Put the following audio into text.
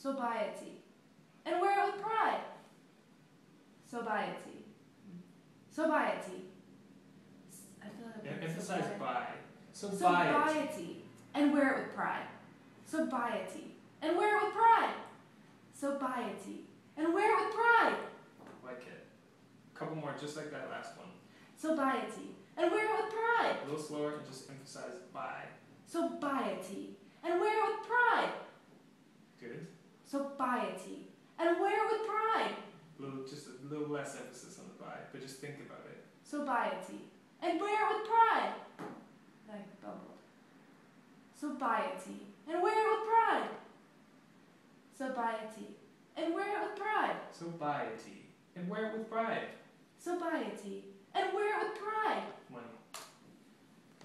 sobriety, and wear it with pride. Sobriety. Sobriety. I feel like Yeah, emphasize by. sobriety, and wear it with pride. Sobriety, and wear it with pride. Sobriety, and wear it with pride. Like it. A couple more, just like that last one. Sobriety, and wear it with pride. A little slower and just emphasize by. Sobriety, and wear it with pride. Good. Sobriety, and wear it with pride. Just a little less emphasis on the by, but just think about it. Sobriety, and wear it with pride. Like bubbled. Sobriety, and wear it with pride. Sobriety, and wear it with pride. Sobriety, and wear it with pride. Sobriety, and wear it with pride.